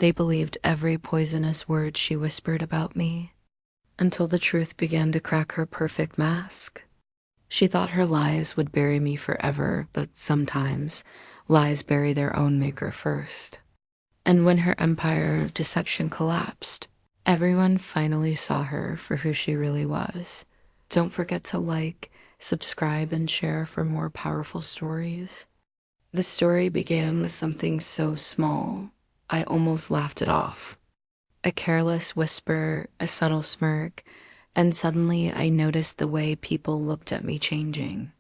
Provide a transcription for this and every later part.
They believed every poisonous word she whispered about me, until the truth began to crack her perfect mask. She thought her lies would bury me forever, but sometimes lies bury their own maker first. And when her empire of deception collapsed, everyone finally saw her for who she really was. Don't forget to like, subscribe, and share for more powerful stories. The story began with something so small, I almost laughed it off. A careless whisper, a subtle smirk, and suddenly I noticed the way people looked at me changing.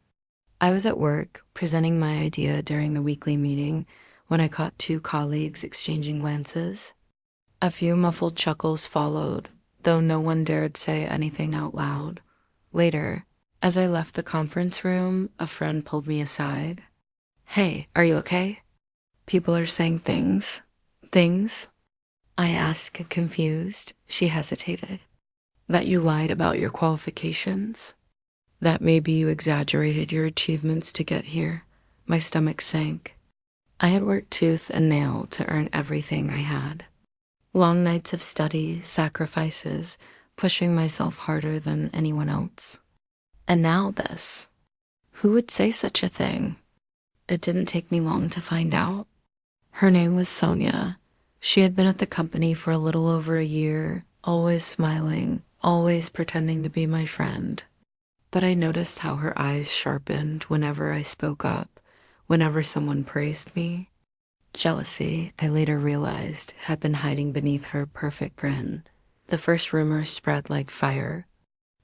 I was at work, presenting my idea during the weekly meeting, when I caught two colleagues exchanging glances. A few muffled chuckles followed, though no one dared say anything out loud. Later, as I left the conference room, a friend pulled me aside. "Hey, are you okay? People are saying things." "Things?" I asked, confused. She hesitated. "That you lied about your qualifications. That maybe you exaggerated your achievements to get here." My stomach sank. I had worked tooth and nail to earn everything I had. Long nights of study, sacrifices, pushing myself harder than anyone else. And now this. Who would say such a thing? It didn't take me long to find out. Her name was Sonia. She had been at the company for a little over a year, always smiling, always pretending to be my friend. But I noticed how her eyes sharpened whenever I spoke up, whenever someone praised me. Jealousy, I later realized, had been hiding beneath her perfect grin. The first rumor spread like fire.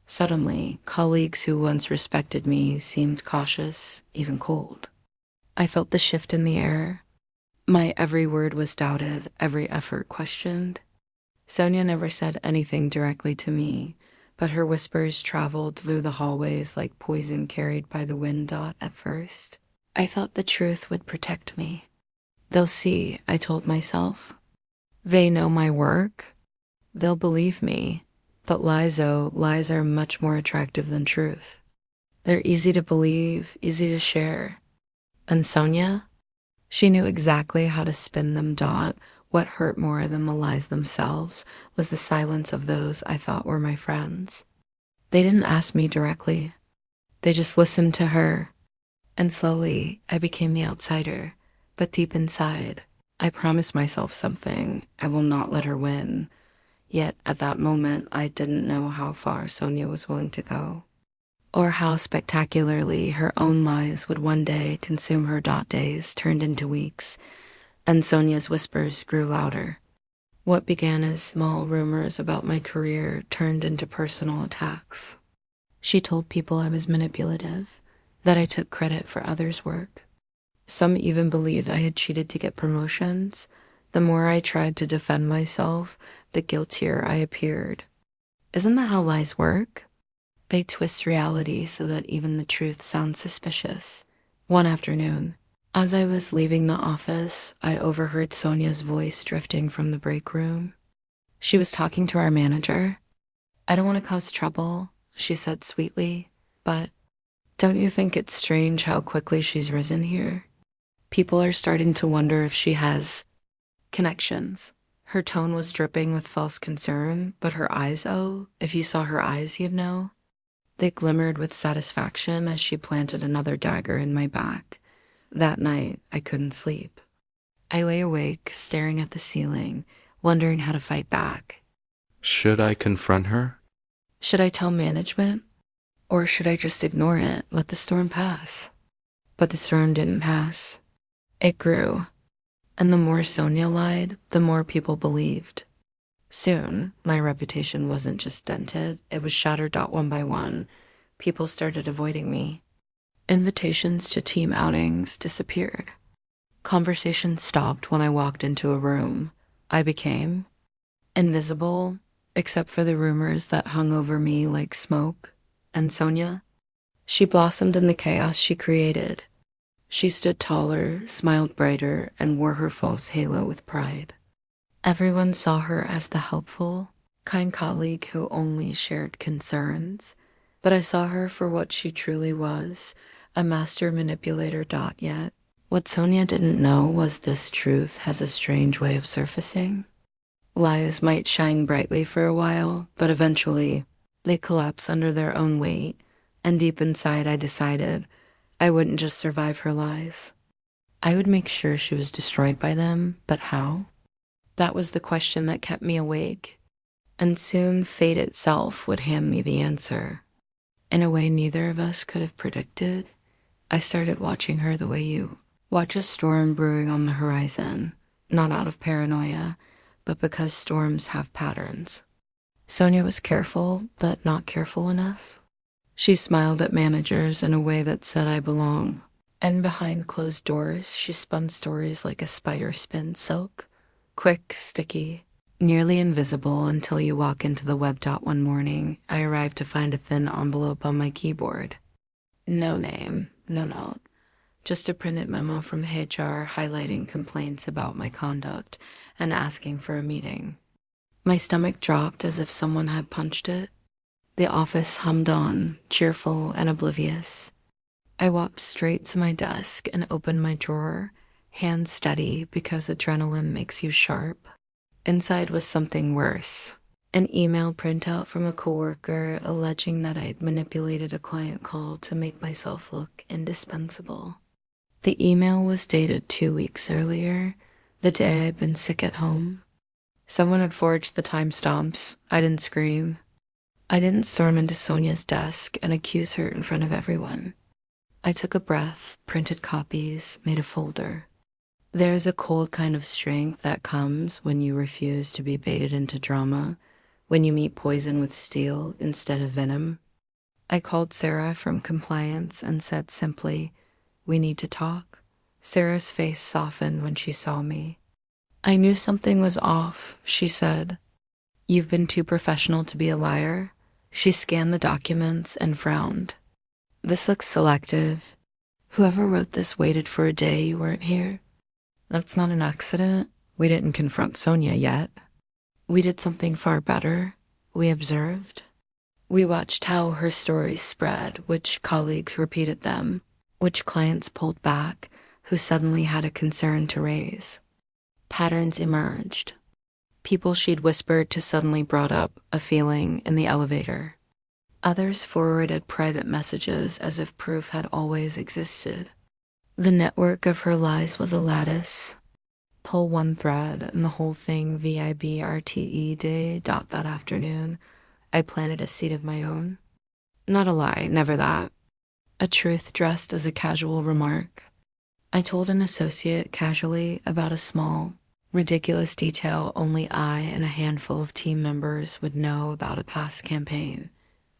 Suddenly, colleagues who once respected me seemed cautious, even cold. I felt the shift in the air. My every word was doubted, every effort questioned. Sonia never said anything directly to me, but her whispers traveled through the hallways like poison carried by the wind at first. I thought the truth would protect me. They'll see, I told myself. They know my work. They'll believe me. But lies are much more attractive than truth. They're easy to believe, easy to share. And Sonia? She knew exactly how to spin them. What hurt more than the lies themselves was the silence of those I thought were my friends. They didn't ask me directly. They just listened to her. And slowly, I became the outsider. But deep inside, I promised myself something. I will not let her win. Yet at that moment, I didn't know how far Sonia was willing to go, or how spectacularly her own lies would one day consume her. Days turned into weeks, and Sonia's whispers grew louder. What began as small rumors about my career turned into personal attacks. She told people I was manipulative, that I took credit for others' work. Some even believed I had cheated to get promotions. The more I tried to defend myself, the guiltier I appeared. Isn't that how lies work? They twist reality so that even the truth sounds suspicious. One afternoon, as I was leaving the office, I overheard Sonia's voice drifting from the break room. She was talking to our manager. "I don't want to cause trouble," she said sweetly, "but don't you think it's strange how quickly she's risen here? People are starting to wonder if she has connections." Her tone was dripping with false concern, but her eyes, if you saw her eyes, you'd know. They glimmered with satisfaction as she planted another dagger in my back. That night, I couldn't sleep. I lay awake, staring at the ceiling, wondering how to fight back. Should I confront her? Should I tell management? Or should I just ignore it, let the storm pass? But the storm didn't pass. It grew. And the more Sonia lied, the more people believed. Soon, my reputation wasn't just dented, it was shattered. One by one. People started avoiding me. Invitations to team outings disappeared. Conversations stopped when I walked into a room. I became invisible, except for the rumors that hung over me like smoke. And Sonia? She blossomed in the chaos she created. She stood taller, smiled brighter, and wore her false halo with pride. Everyone saw her as the helpful, kind colleague who only shared concerns, but I saw her for what she truly was, a master manipulator. Yet, What Sonia didn't know was this truth has a strange way of surfacing. Lies might shine brightly for a while, but eventually they collapse under their own weight, and deep inside I decided I wouldn't just survive her lies. I would make sure she was destroyed by them, but how? That was the question that kept me awake, and soon fate itself would hand me the answer. In a way neither of us could have predicted, I started watching her the way you watch a storm brewing on the horizon, not out of paranoia, but because storms have patterns. Sonia was careful, but not careful enough. She smiled at managers in a way that said I belong. And behind closed doors, she spun stories like a spider spins silk. Quick, sticky, nearly invisible until you walk into the web dot one morning. I arrived to find a thin envelope on my keyboard. No name, no note. Just a printed memo from HR highlighting complaints about my conduct and asking for a meeting. My stomach dropped as if someone had punched it. The office hummed on, cheerful and oblivious. I walked straight to my desk and opened my drawer, hands steady because adrenaline makes you sharp. Inside was something worse. An email printout from a coworker alleging that I'd manipulated a client call to make myself look indispensable. The email was dated 2 weeks earlier, the day I'd been sick at home. Someone had forged the timestamps. I didn't scream. I didn't storm into Sonia's desk and accuse her in front of everyone. I took a breath, printed copies, made a folder. There is a cold kind of strength that comes when you refuse to be baited into drama, when you meet poison with steel instead of venom. I called Sarah from compliance and said simply, "We need to talk." Sarah's face softened when she saw me. "I knew something was off," she said. "You've been too professional to be a liar." She scanned the documents and frowned. "This looks selective. Whoever wrote this waited for a day you weren't here. That's not an accident. We didn't confront Sonia yet. We did something far better. We observed. We watched how her stories spread, which colleagues repeated them, which clients pulled back, who suddenly had a concern to raise. Patterns emerged. People she'd whispered to suddenly brought up a feeling in the elevator. Others forwarded private messages as if proof had always existed. The network of her lies was a lattice. Pull one thread and the whole thing VIBRTE day. That afternoon, I planted a seed of my own. Not a lie, never that. A truth dressed as a casual remark. I told an associate casually about a small, ridiculous detail only I and a handful of team members would know about a past campaign.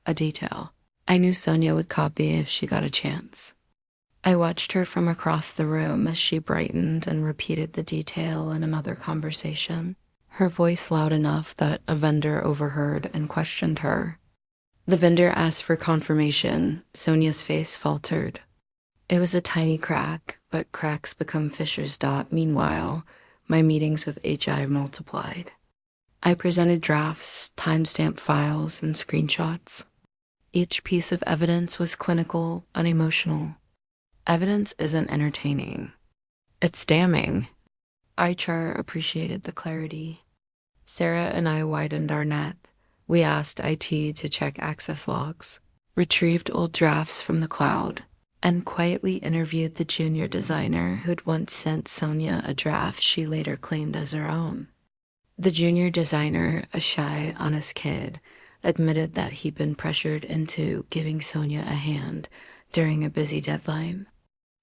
A detail I knew Sonia would copy if she got a chance. I watched her from across the room as she brightened and repeated the detail in another conversation, her voice loud enough that a vendor overheard and questioned her. The vendor asked for confirmation. Sonia's face faltered. It was a tiny crack, but cracks become fissures. Meanwhile, my meetings with HI multiplied. I presented drafts, timestamped files, and screenshots. Each piece of evidence was clinical, unemotional. Evidence isn't entertaining. It's damning. HR appreciated the clarity. Sarah and I widened our net. We asked IT to check access logs, retrieved old drafts from the cloud, and quietly interviewed the junior designer who'd once sent Sonia a draft she later claimed as her own. The junior designer, a shy, honest kid, admitted that he'd been pressured into giving Sonia a hand during a busy deadline.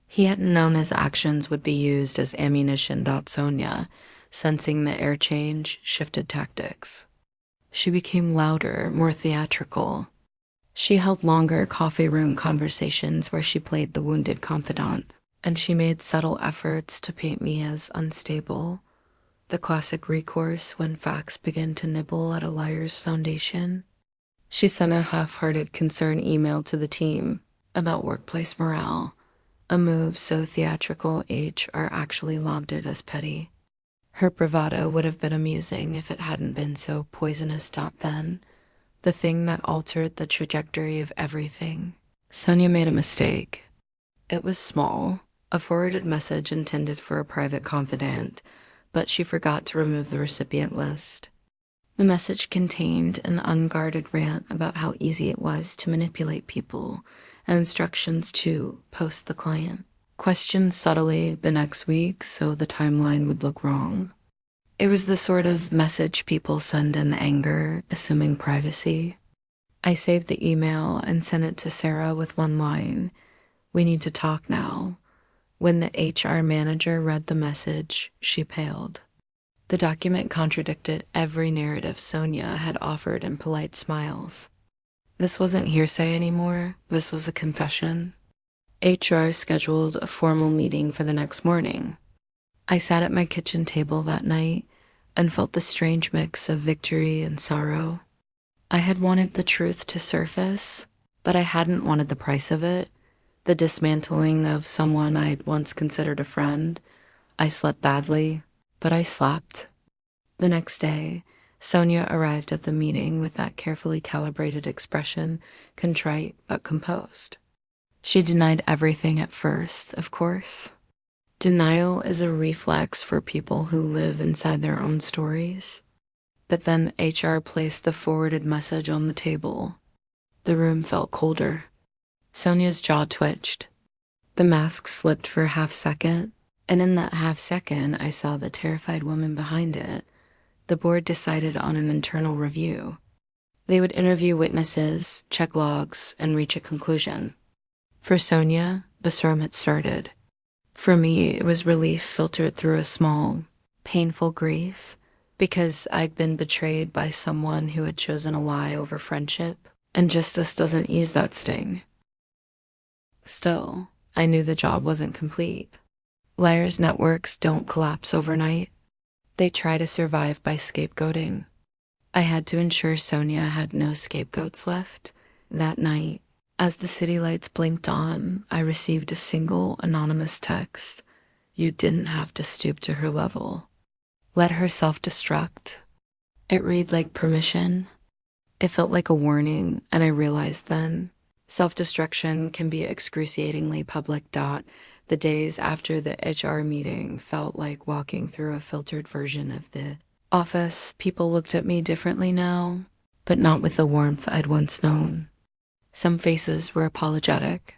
He hadn't known his actions would be used as ammunition. Sonia, sensing the air change, shifted tactics. She became louder, more theatrical. She held longer coffee room conversations where she played the wounded confidant, and she made subtle efforts to paint me as unstable, the classic recourse when facts begin to nibble at a liar's foundation. She sent a half-hearted concern email to the team about workplace morale, a move so theatrical HR actually lobbed it as petty. Her bravado would have been amusing if it hadn't been so poisonous. Then, the thing that altered the trajectory of everything. Sonia made a mistake. It was small, a forwarded message intended for a private confidant, but she forgot to remove the recipient list. The message contained an unguarded rant about how easy it was to manipulate people and instructions to post the client. Questioned subtly the next week so the timeline would look wrong. It was the sort of message people send in anger, assuming privacy. I saved the email and sent it to Sarah with one line: "We need to talk now." When the HR manager read the message, she paled. The document contradicted every narrative Sonia had offered in polite smiles. This wasn't hearsay anymore, this was a confession. HR scheduled a formal meeting for the next morning. I sat at my kitchen table that night and felt the strange mix of victory and sorrow. I had wanted the truth to surface, but I hadn't wanted the price of it, the dismantling of someone I'd once considered a friend. I slept badly, but I slept. The next day, Sonia arrived at the meeting with that carefully calibrated expression, contrite but composed. She denied everything at first, of course. Denial is a reflex for people who live inside their own stories. But then HR placed the forwarded message on the table. The room felt colder. Sonia's jaw twitched. The mask slipped for a half second, and in that half second, I saw the terrified woman behind it. The board decided on an internal review. They would interview witnesses, check logs, and reach a conclusion. For Sonia, the storm had started. For me, it was relief filtered through a small, painful grief, because I'd been betrayed by someone who had chosen a lie over friendship, and justice doesn't ease that sting. Still, I knew the job wasn't complete. Liars' networks don't collapse overnight. They try to survive by scapegoating. I had to ensure Sonia had no scapegoats left. That night, as the city lights blinked on, I received a single anonymous text. You didn't have to stoop to her level. Let her self-destruct. It read like permission. It felt like a warning, and I realized then, self-destruction can be excruciatingly public. The days after the HR meeting felt like walking through a filtered version of the office. People looked at me differently now, but not with the warmth I'd once known. Some faces were apologetic.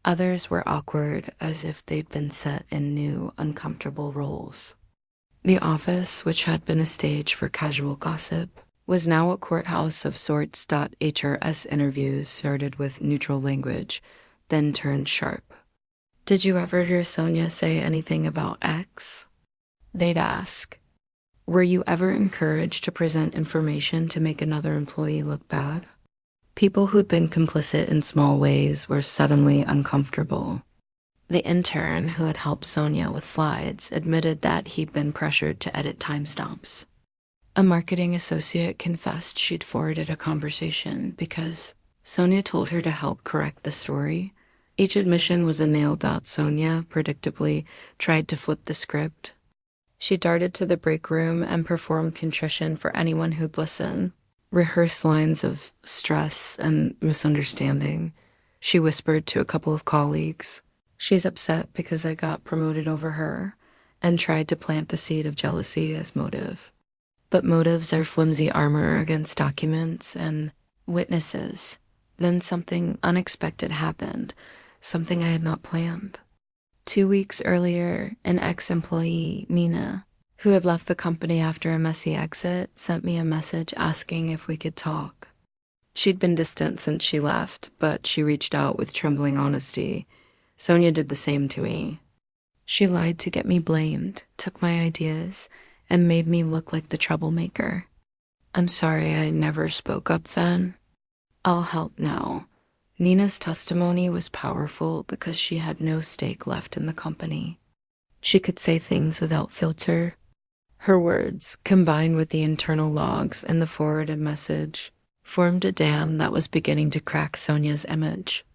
Others were awkward, as if they'd been set in new, uncomfortable roles. The office, which had been a stage for casual gossip, was now a courthouse of sorts. HRS interviews started with neutral language, then turned sharp. Did you ever hear Sonia say anything about X? They'd ask. Were you ever encouraged to present information to make another employee look bad? People who'd been complicit in small ways were suddenly uncomfortable. The intern who had helped Sonia with slides admitted that he'd been pressured to edit timestamps. A marketing associate confessed she'd forwarded a conversation because Sonia told her to help correct the story. Each admission was a nail. Sonia, predictably, tried to flip the script. She darted to the break room and performed contrition for anyone who'd listen. Rehearsed lines of stress and misunderstanding. She whispered to a couple of colleagues. She's upset because I got promoted over her, and tried to plant the seed of jealousy as motive. But motives are flimsy armor against documents and witnesses. Then something unexpected happened, something I had not planned. 2 weeks earlier, an ex-employee, Nina, who had left the company after a messy exit, sent me a message asking if we could talk. She'd been distant since she left, but she reached out with trembling honesty. Sonia did the same to me. She lied to get me blamed, took my ideas, and made me look like the troublemaker. I'm sorry I never spoke up then. I'll help now. Nina's testimony was powerful because she had no stake left in the company. She could say things without filter. Her words, combined with the internal logs and the forwarded message, formed a dam that was beginning to crack Sonia's image.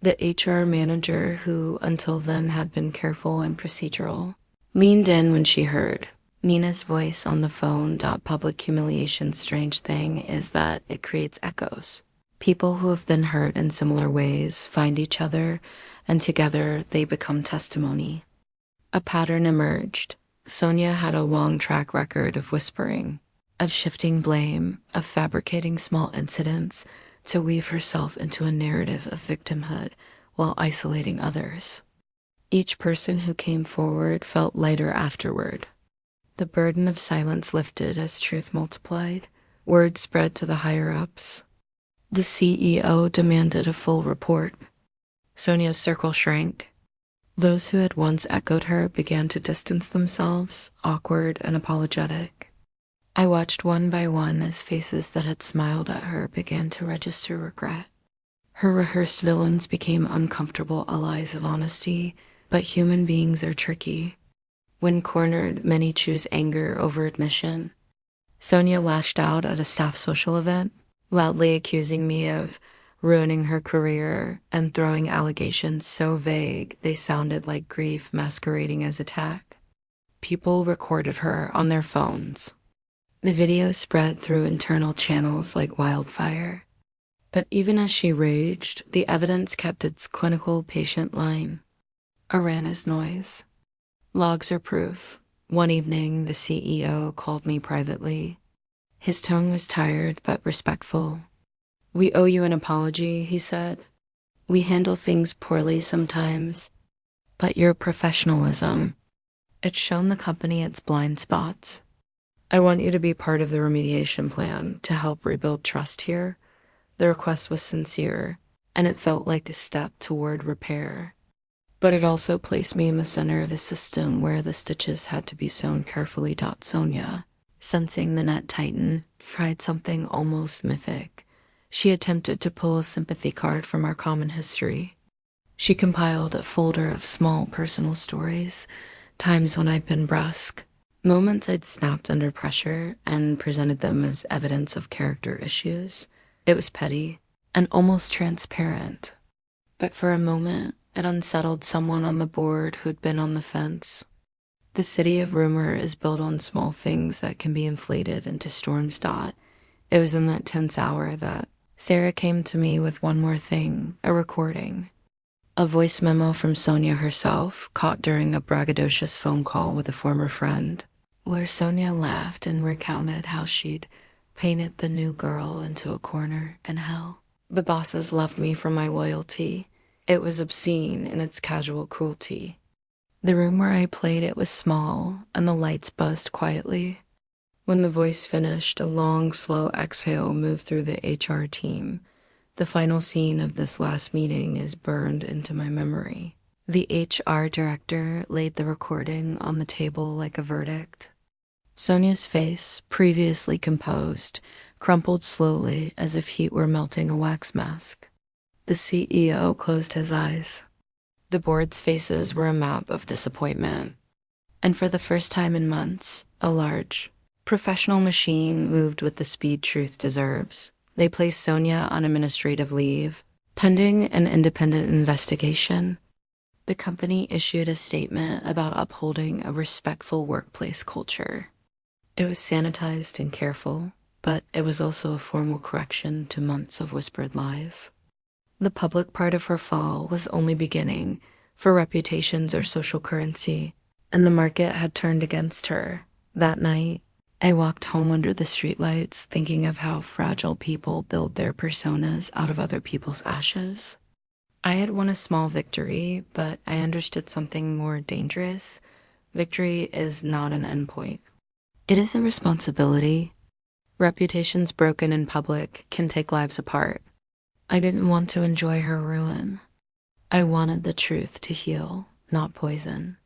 The HR manager, who until then had been careful and procedural, leaned in when she heard Nina's voice on the phone. Public humiliation's strange thing is that it creates echoes. People who have been hurt in similar ways find each other and together they become testimony. A pattern emerged. Sonia had a long track record of whispering, of shifting blame, of fabricating small incidents to weave herself into a narrative of victimhood while isolating others. Each person who came forward felt lighter afterward. The burden of silence lifted as truth multiplied. Word spread to the higher-ups. The CEO demanded a full report. Sonia's circle shrank. Those who had once echoed her began to distance themselves, awkward and apologetic. I watched one by one as faces that had smiled at her began to register regret. Her rehearsed villains became uncomfortable allies of honesty, but human beings are tricky. When cornered, many choose anger over admission. Sonia lashed out at a staff social event, loudly accusing me of ruining her career and throwing allegations so vague they sounded like grief masquerading as attack. People recorded her on their phones. The video spread through internal channels like wildfire. But even as she raged, the evidence kept its clinical patient line. A ran as noise. Logs are proof. One evening, the CEO called me privately. His tone was tired but respectful. "We owe you an apology," he said. "We handle things poorly sometimes, but your professionalism, it's shown the company its blind spots. I want you to be part of the remediation plan to help rebuild trust here." The request was sincere, and it felt like a step toward repair. But it also placed me in the center of a system where the stitches had to be sewn carefully. Sonia, sensing the net tighten, tried something almost mythic. She attempted to pull a sympathy card from our common history. She compiled a folder of small personal stories, times when I'd been brusque, moments I'd snapped under pressure, and presented them as evidence of character issues. It was petty and almost transparent. But for a moment, it unsettled someone on the board who'd been on the fence. The city of rumor is built on small things that can be inflated into storms. It was in that tense hour that Sarah came to me with one more thing, a recording. A voice memo from Sonia herself, caught during a braggadocious phone call with a former friend, where Sonia laughed and recounted how she'd painted the new girl into a corner in hell. The bosses loved me for my loyalty. It was obscene in its casual cruelty. The room where I played it was small, and the lights buzzed quietly. When the voice finished, a long, slow exhale moved through the HR team. The final scene of this last meeting is burned into my memory. The HR director laid the recording on the table like a verdict. Sonia's face, previously composed, crumpled slowly as if heat were melting a wax mask. The CEO closed his eyes. The board's faces were a map of disappointment. And for the first time in months, a large, professional machine moved with the speed truth deserves. They placed Sonia on administrative leave, pending an independent investigation. The company issued a statement about upholding a respectful workplace culture. It was sanitized and careful, but it was also a formal correction to months of whispered lies. The public part of her fall was only beginning, for reputations are social currency, and the market had turned against her. That night, I walked home under the streetlights, thinking of how fragile people build their personas out of other people's ashes. I had won a small victory, but I understood something more dangerous. Victory is not an endpoint. It is a responsibility. Reputations broken in public can take lives apart. I didn't want to enjoy her ruin. I wanted the truth to heal, not poison.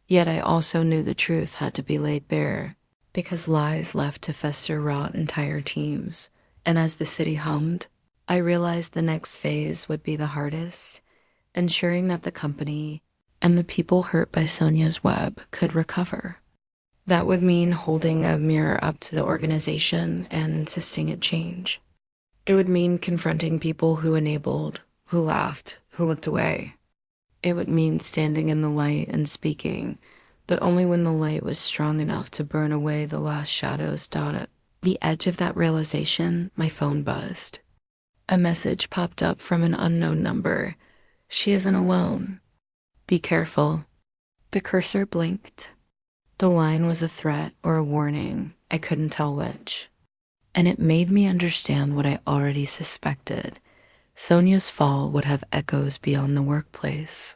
Yet I also knew the truth had to be laid bare, because lies left to fester rot entire teams. And as the city hummed, I realized the next phase would be the hardest, ensuring that the company and the people hurt by Sonia's web could recover. That would mean holding a mirror up to the organization and insisting it change. It would mean confronting people who enabled, who laughed, who looked away. It would mean standing in the light and speaking, but only when the light was strong enough to burn away the last shadows. At the edge of that realization, my phone buzzed. A message popped up from an unknown number. She isn't alone. Be careful. The cursor blinked. The line was a threat or a warning. I couldn't tell which. And it made me understand what I already suspected. Sonia's fall would have echoes beyond the workplace.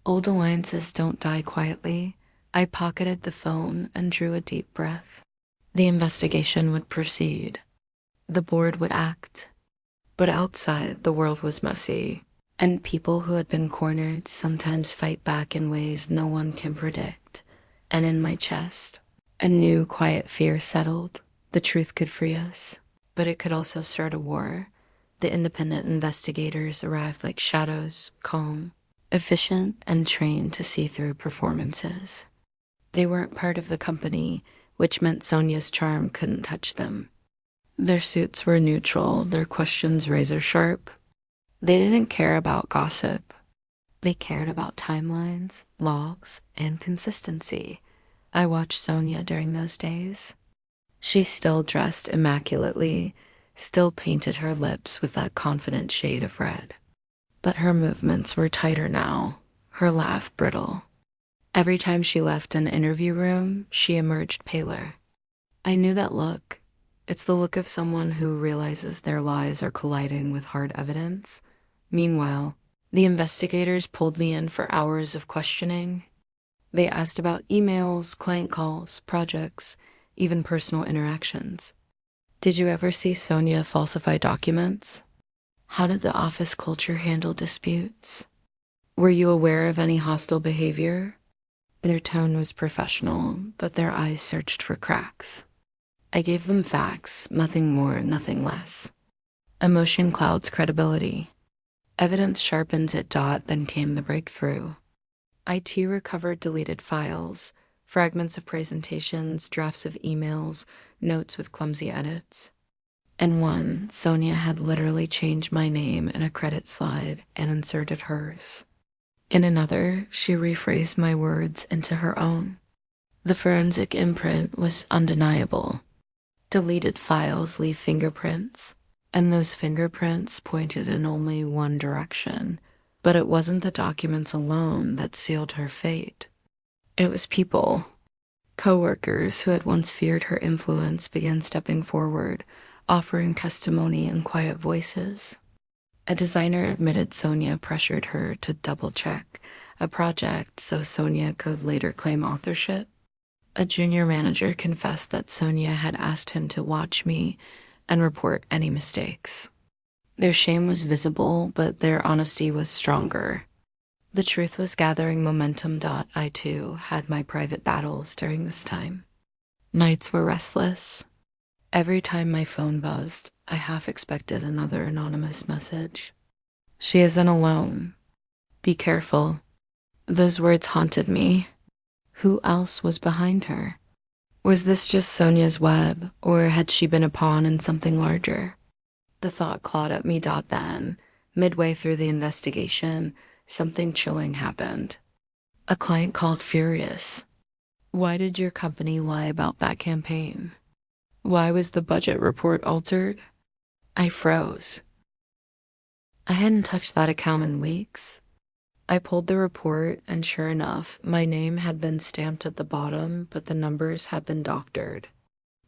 Old alliances don't die quietly. I pocketed the phone and drew a deep breath. The investigation would proceed. The board would act. But outside, the world was messy, and people who had been cornered sometimes fight back in ways no one can predict. And in my chest, a new quiet fear settled. The truth could free us, but it could also start a war. The independent investigators arrived like shadows, calm, efficient, and trained to see through performances. They weren't part of the company, which meant Sonia's charm couldn't touch them. Their suits were neutral, their questions razor sharp. They didn't care about gossip. They cared about timelines, logs, and consistency. I watched Sonia during those days. She still dressed immaculately, still painted her lips with that confident shade of red. But her movements were tighter now, her laugh brittle. Every time she left an interview room, she emerged paler. I knew that look. It's the look of someone who realizes their lies are colliding with hard evidence. Meanwhile, the investigators pulled me in for hours of questioning. They asked about emails, client calls, projects, even personal interactions. Did you ever see Sonia falsify documents? How did the office culture handle disputes? Were you aware of any hostile behavior? Their tone was professional, but their eyes searched for cracks. I gave them facts, nothing more, nothing less. Emotion clouds credibility. Evidence sharpens at dot, then came the breakthrough. IT recovered deleted files, fragments of presentations, drafts of emails, notes with clumsy edits. In one, Sonia had literally changed my name in a credit slide and inserted hers. In another, she rephrased my words into her own. The forensic imprint was undeniable. Deleted files leave fingerprints, and those fingerprints pointed in only one direction. But it wasn't the documents alone that sealed her fate. It was people. Coworkers who had once feared her influence began stepping forward, offering testimony in quiet voices. A designer admitted Sonia pressured her to double-check a project so Sonia could later claim authorship. A junior manager confessed that Sonia had asked him to watch me and report any mistakes. Their shame was visible, but their honesty was stronger. The truth was gathering momentum. I too had my private battles during this time. Nights were restless. Every time my phone buzzed, I half expected another anonymous message. She isn't alone. Be careful. Those words haunted me. Who else was behind her? Was this just Sonia's web, or had she been a pawn in something larger? The thought clawed at me. Then, midway through the investigation, something chilling happened. A client called furious. Why did your company lie about that campaign? Why was the budget report altered? I froze. I hadn't touched that account in weeks. I pulled the report, and sure enough, my name had been stamped at the bottom, but the numbers had been doctored.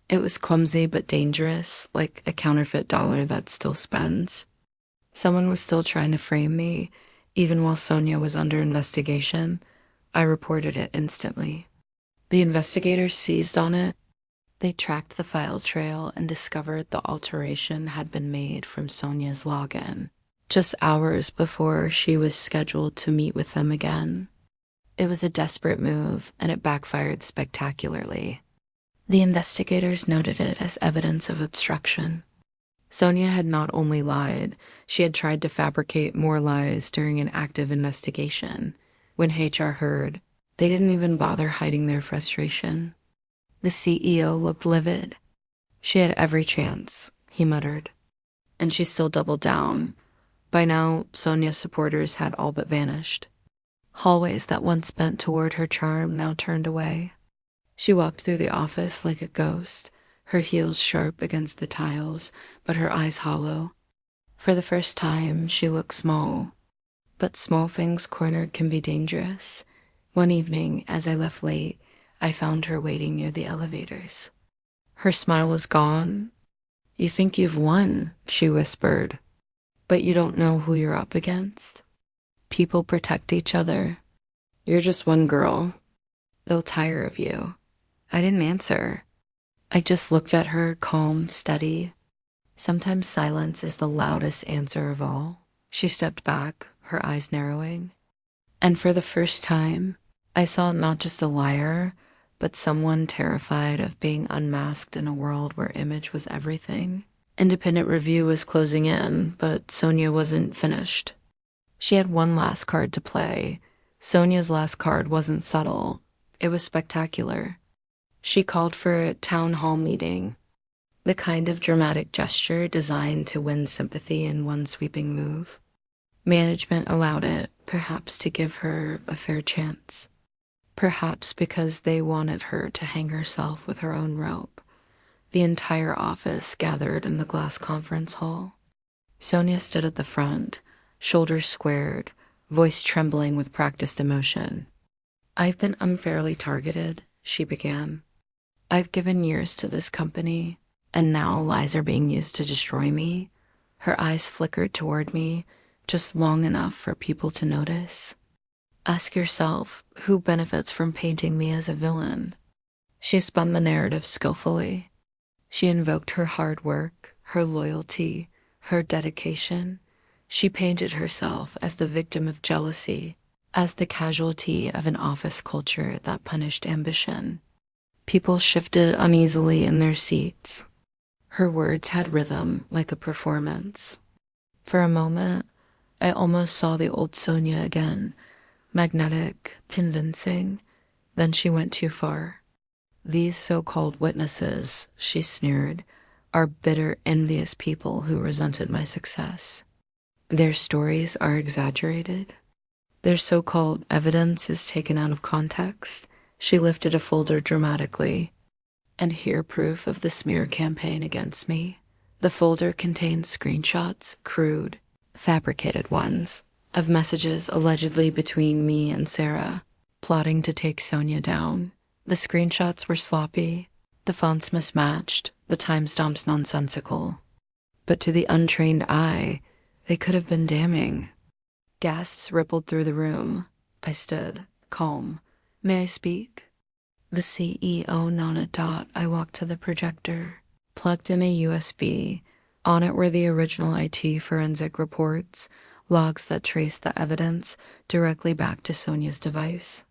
It was clumsy but dangerous, like a counterfeit dollar that still spends. Someone was still trying to frame me, even while Sonia was under investigation. I reported it instantly. The investigators seized on it. They tracked the file trail and discovered the alteration had been made from Sonia's login, just hours before she was scheduled to meet with them again. It was a desperate move, and it backfired spectacularly. The investigators noted it as evidence of obstruction. Sonia had not only lied, she had tried to fabricate more lies during an active investigation. When HR heard, they didn't even bother hiding their frustration. The CEO looked livid. She had every chance, he muttered. And she still doubled down. By now, Sonia's supporters had all but vanished. Hallways that once bent toward her charm now turned away. She walked through the office like a ghost, her heels sharp against the tiles, but her eyes hollow. For the first time, she looked small. But small things cornered can be dangerous. One evening, as I left late, I found her waiting near the elevators. Her smile was gone. "You think you've won," she whispered, "but you don't know who you're up against. People protect each other. You're just one girl. They'll tire of you." I didn't answer. I just looked at her, calm, steady. Sometimes silence is the loudest answer of all. She stepped back, her eyes narrowing. And for the first time, I saw not just a liar, but someone terrified of being unmasked in a world where image was everything. Independent review was closing in, but Sonia wasn't finished. She had one last card to play. Sonia's last card wasn't subtle. It was spectacular. She called for a town hall meeting, the kind of dramatic gesture designed to win sympathy in one sweeping move. Management allowed it, perhaps to give her a fair chance. Perhaps because they wanted her to hang herself with her own rope. The entire office gathered in the glass conference hall. Sonia stood at the front, shoulders squared, voice trembling with practiced emotion. "I've been unfairly targeted," she began. "I've given years to this company, and now lies are being used to destroy me." Her eyes flickered toward me, just long enough for people to notice. "Ask yourself, who benefits from painting me as a villain?" She spun the narrative skillfully. She invoked her hard work, her loyalty, her dedication. She painted herself as the victim of jealousy, as the casualty of an office culture that punished ambition. People shifted uneasily in their seats. Her words had rhythm like a performance. For a moment, I almost saw the old Sonia again, magnetic, convincing. Then she went too far. "These so-called witnesses," she sneered, "are bitter, envious people who resented my success. Their stories are exaggerated. Their so-called evidence is taken out of context." She lifted a folder dramatically. "And here proof of the smear campaign against me." The folder contained screenshots, crude, fabricated ones, of messages allegedly between me and Sarah, plotting to take Sonia down. The screenshots were sloppy, the fonts mismatched, the timestamps nonsensical. But to the untrained eye, they could have been damning. Gasps rippled through the room. I stood, calm. "May I speak?" The CEO nodded. I walked to the projector, plugged in a USB. On it were the original IT forensic reports, logs that traced the evidence directly back to Sonia's device.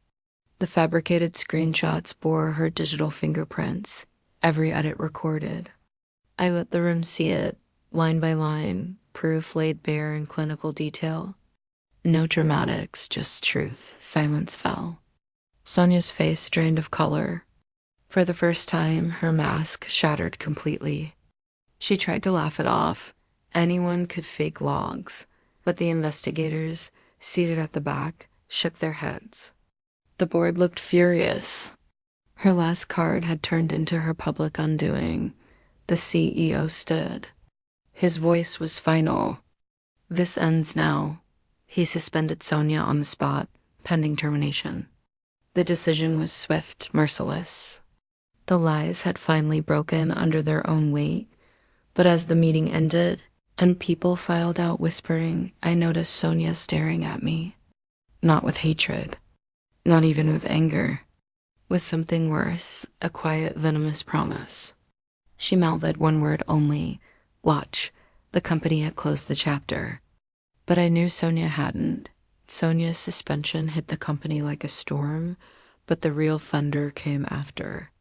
The fabricated screenshots bore her digital fingerprints, every edit recorded. I let the room see it, line by line, proof laid bare in clinical detail. No dramatics, just truth. Silence fell. Sonia's face drained of color. For the first time, her mask shattered completely. She tried to laugh it off. Anyone could fake logs, but the investigators, seated at the back, shook their heads. The board looked furious. Her last card had turned into her public undoing. The CEO stood. His voice was final. "This ends now." He suspended Sonia on the spot, pending termination. The decision was swift, merciless. The lies had finally broken under their own weight, but as the meeting ended and people filed out whispering, I noticed Sonia staring at me. Not with hatred, not even with anger, with something worse, a quiet, venomous promise. She mouthed one word only: "Watch." The company had closed the chapter. But I knew Sonia hadn't. Sonia's suspension hit the company like a storm, but the real thunder came after.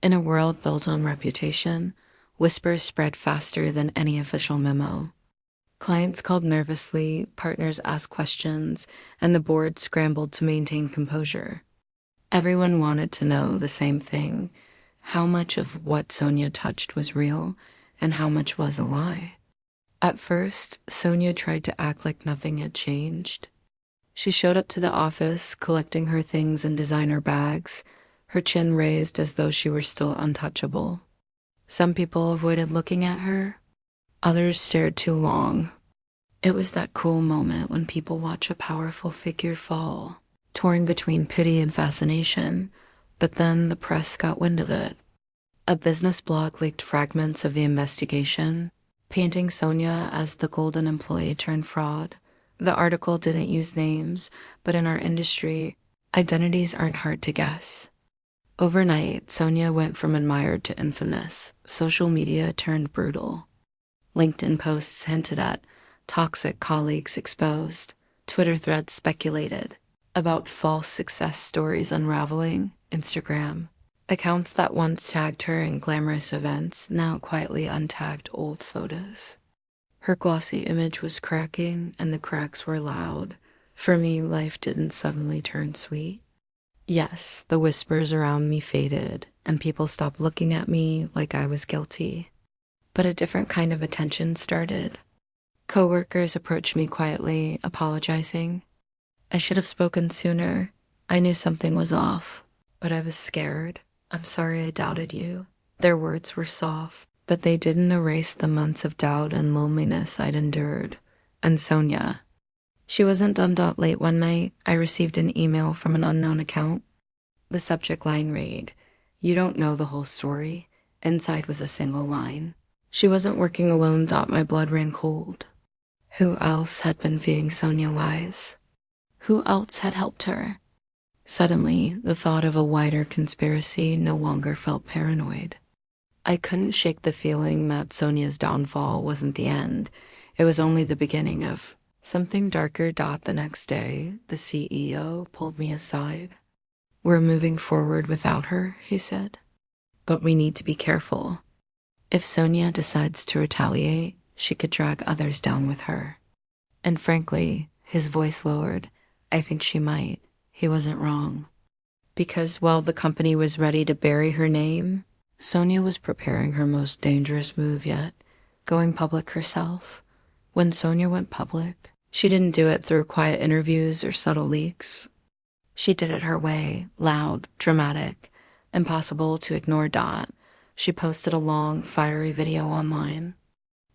In a world built on reputation, whispers spread faster than any official memo. Clients called nervously, partners asked questions, and the board scrambled to maintain composure. Everyone wanted to know the same thing: how much of what Sonia touched was real, and how much was a lie. At first, Sonia tried to act like nothing had changed. She showed up to the office, collecting her things in designer bags, her chin raised as though she were still untouchable. Some people avoided looking at her. Others stared too long. It was that cool moment when people watch a powerful figure fall, torn between pity and fascination, but then the press got wind of it. A business blog leaked fragments of the investigation, painting Sonia as the golden employee turned fraud. The article didn't use names, but in our industry, identities aren't hard to guess. Overnight, Sonia went from admired to infamous. Social media turned brutal. LinkedIn posts hinted at toxic colleagues exposed. Twitter threads speculated about false success stories unraveling. Instagram, accounts that once tagged her in glamorous events now quietly untagged old photos. Her glossy image was cracking, and the cracks were loud. For me, life didn't suddenly turn sweet. Yes, the whispers around me faded, and people stopped looking at me like I was guilty. But a different kind of attention started. Coworkers approached me quietly, apologizing. I should have spoken sooner. I knew something was off, but I was scared. I'm sorry I doubted you. Their words were soft, but they didn't erase the months of doubt and loneliness I'd endured. And Sonia. She wasn't done. Late one night, I received an email from an unknown account. The subject line read, "You don't know the whole story." Inside was a single line. She wasn't working alone. My blood ran cold. Who else had been feeding Sonia lies? Who else had helped her? Suddenly, the thought of a wider conspiracy no longer felt paranoid. I couldn't shake the feeling that Sonia's downfall wasn't the end. It was only the beginning of something darker. The next day, the CEO pulled me aside. "We're moving forward without her," he said. "But we need to be careful. If Sonia decides to retaliate, she could drag others down with her." And frankly, his voice lowered. I think she might. He wasn't wrong. Because while the company was ready to bury her name, Sonia was preparing her most dangerous move yet, going public herself. When Sonia went public, she didn't do it through quiet interviews or subtle leaks. She did it her way, loud, dramatic, impossible to ignore. She posted a long, fiery video online.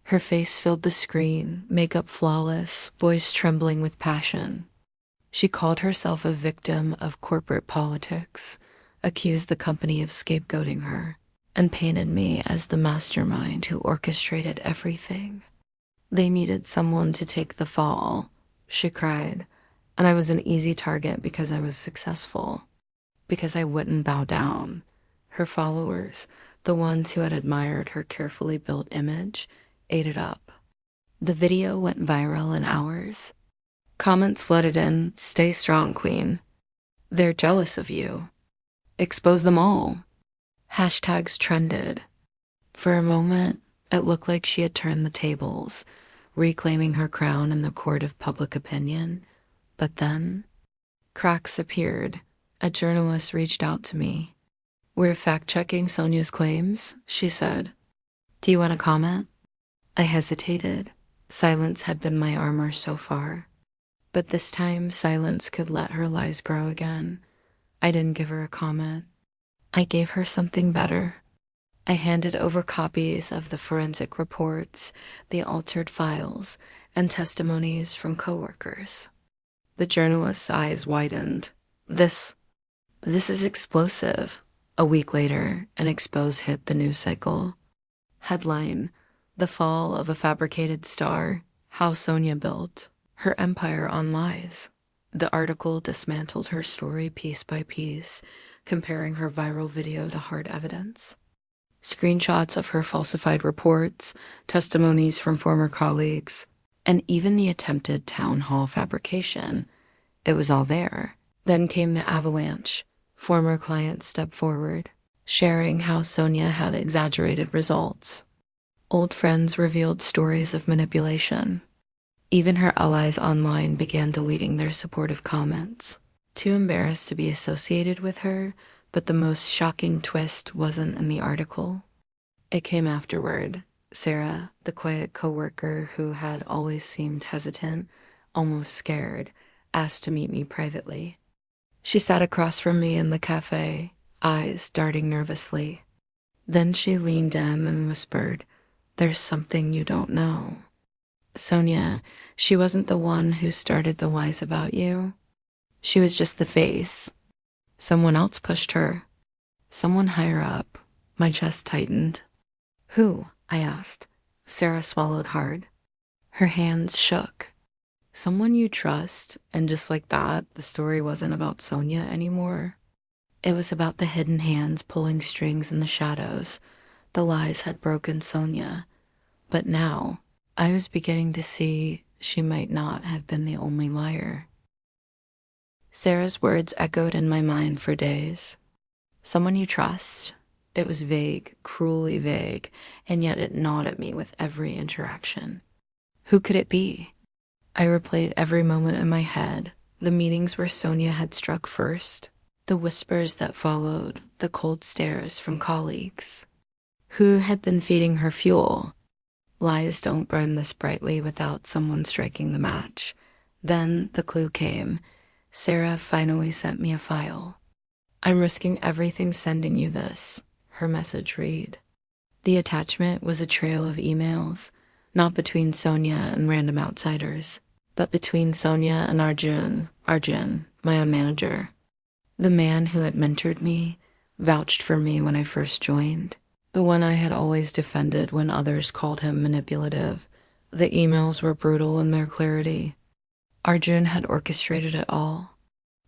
Her face filled the screen, makeup flawless, voice trembling with passion. She called herself a victim of corporate politics, accused the company of scapegoating her, and painted me as the mastermind who orchestrated everything. They needed someone to take the fall, she cried, and I was an easy target because I was successful, because I wouldn't bow down. Her followers, the ones who had admired her carefully built image, ate it up. The video went viral in hours. Comments flooded in, "Stay strong, queen." "They're jealous of you." "Expose them all." Hashtags trended. For a moment, it looked like she had turned the tables, reclaiming her crown in the court of public opinion. But then, cracks appeared. A journalist reached out to me. "We're fact-checking Sonia's claims," she said. "Do you want to comment?" I hesitated. Silence had been my armor so far. But this time, silence could let her lies grow again. I didn't give her a comment. I gave her something better. I handed over copies of the forensic reports, the altered files, and testimonies from coworkers. The journalist's eyes widened. This is explosive." A week later, an expose hit the news cycle. Headline: "The Fall of a Fabricated Star, How Sonia Built Her Empire on Lies." The article dismantled her story piece by piece, comparing her viral video to hard evidence. Screenshots of her falsified reports, testimonies from former colleagues, and even the attempted town hall fabrication. It was all there. Then came the avalanche. Former clients stepped forward, sharing how Sonia had exaggerated results. Old friends revealed stories of manipulation. Even her allies online began deleting their supportive comments. Too embarrassed to be associated with her, but the most shocking twist wasn't in the article. It came afterward. Sarah, the quiet coworker who had always seemed hesitant, almost scared, asked to meet me privately. She sat across from me in the cafe, eyes darting nervously. Then she leaned in and whispered, "There's something you don't know." Sonia, she wasn't the one who started the lies about you. She was just the face. Someone else pushed her. Someone higher up. My chest tightened. Who? I asked. Sarah swallowed hard. Her hands shook. Someone you trust, and just like that, the story wasn't about Sonia anymore. It was about the hidden hands pulling strings in the shadows. The lies had broken Sonia. But now, I was beginning to see she might not have been the only liar. Sarah's words echoed in my mind for days. Someone you trust. It was vague, cruelly vague, and yet it gnawed at me with every interaction. Who could it be? I replayed every moment in my head, the meetings where Sonia had struck first, the whispers that followed, the cold stares from colleagues. Who had been feeding her fuel? Lies don't burn this brightly without someone striking the match. Then the clue came. Sarah finally sent me a file. I'm risking everything sending you this, her message read. The attachment was a trail of emails, not between Sonia and random outsiders, but between Sonia and Arjun, my own manager. The man who had mentored me, vouched for me when I first joined. The one I had always defended when others called him manipulative. The emails were brutal in their clarity. Arjun had orchestrated it all.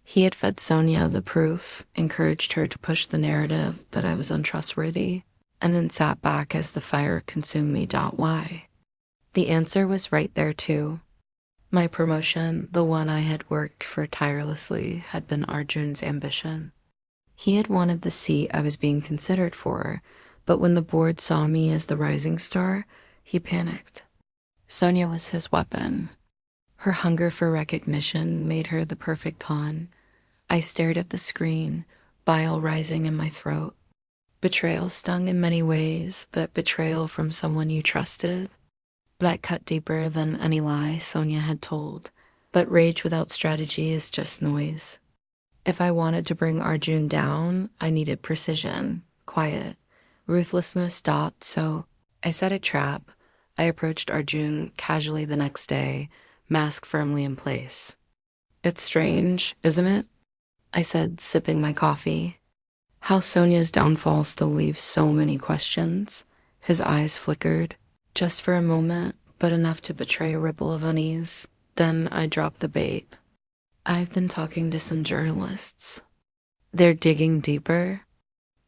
He had fed Sonia the proof, encouraged her to push the narrative that I was untrustworthy, and then sat back as the fire consumed me. Why? The answer was right there too. My promotion, the one I had worked for tirelessly, had been Arjun's ambition. He had wanted the seat I was being considered for, but when the board saw me as the rising star, he panicked. Sonia was his weapon. Her hunger for recognition made her the perfect pawn. I stared at the screen, bile rising in my throat. Betrayal stung in many ways, but betrayal from someone you trusted, that cut deeper than any lie Sonia had told. But rage without strategy is just noise. If I wanted to bring Arjun down, I needed precision, quiet, ruthlessness. So I set a trap. I approached Arjun casually the next day, mask firmly in place. It's strange, isn't it? I said, sipping my coffee. How Sonia's downfall still leaves so many questions. His eyes flickered, just for a moment, but enough to betray a ripple of unease. Then I dropped the bait. I've been talking to some journalists. They're digging deeper.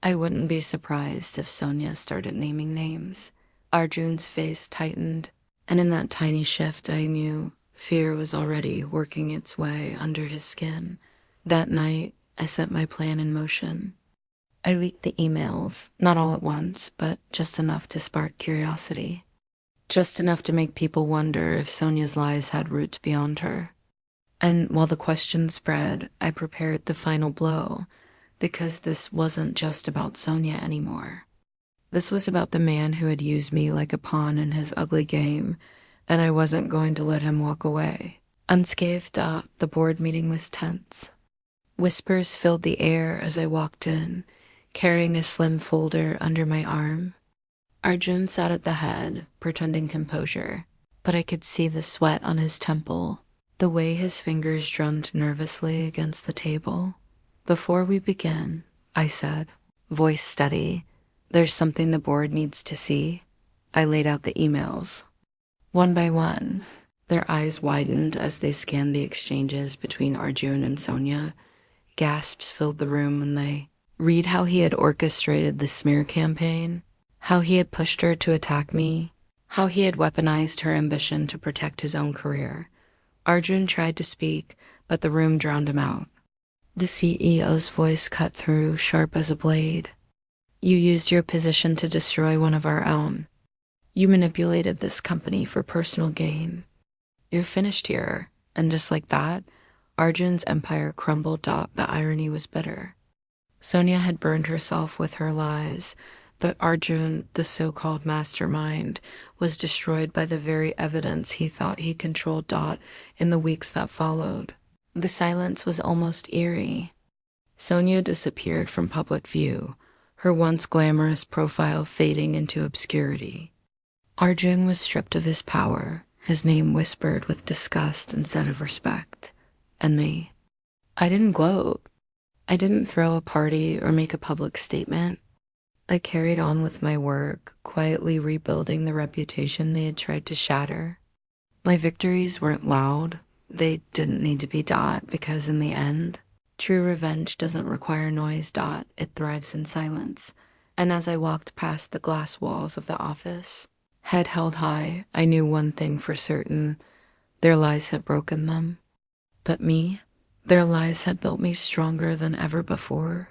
I wouldn't be surprised if Sonia started naming names. Arjun's face tightened, and in that tiny shift I knew fear was already working its way under his skin. That night, I set my plan in motion. I leaked the emails, not all at once, but just enough to spark curiosity. Just enough to make people wonder if Sonia's lies had roots beyond her. And while the questions spread, I prepared the final blow, because this wasn't just about Sonia anymore. This was about the man who had used me like a pawn in his ugly game, and I wasn't going to let him walk away. Unscathed, the board meeting was tense. Whispers filled the air as I walked in, carrying a slim folder under my arm. Arjun sat at the head, pretending composure, but I could see the sweat on his temple, the way his fingers drummed nervously against the table. Before we begin, I said, voice steady, there's something the board needs to see. I laid out the emails. One by one, their eyes widened as they scanned the exchanges between Arjun and Sonia. Gasps filled the room when they read how he had orchestrated the smear campaign, how he had pushed her to attack me, how he had weaponized her ambition to protect his own career. Arjun tried to speak, but the room drowned him out. The CEO's voice cut through, sharp as a blade. You used your position to destroy one of our own. You manipulated this company for personal gain. You're finished here, and just like that, Arjun's empire crumbled. The irony was bitter. Sonia had burned herself with her lies, but Arjun, the so-called mastermind, was destroyed by the very evidence he thought he controlled. In the weeks that followed, the silence was almost eerie. Sonia disappeared from public view, her once glamorous profile fading into obscurity. Arjun was stripped of his power, his name whispered with disgust instead of respect, and me. I didn't gloat. I didn't throw a party or make a public statement. I carried on with my work, quietly rebuilding the reputation they had tried to shatter. My victories weren't loud. They didn't need to be because in the end, true revenge doesn't require noise. It thrives in silence. And as I walked past the glass walls of the office, head held high, I knew one thing for certain. Their lies had broken them. But me, their lies had built me stronger than ever before.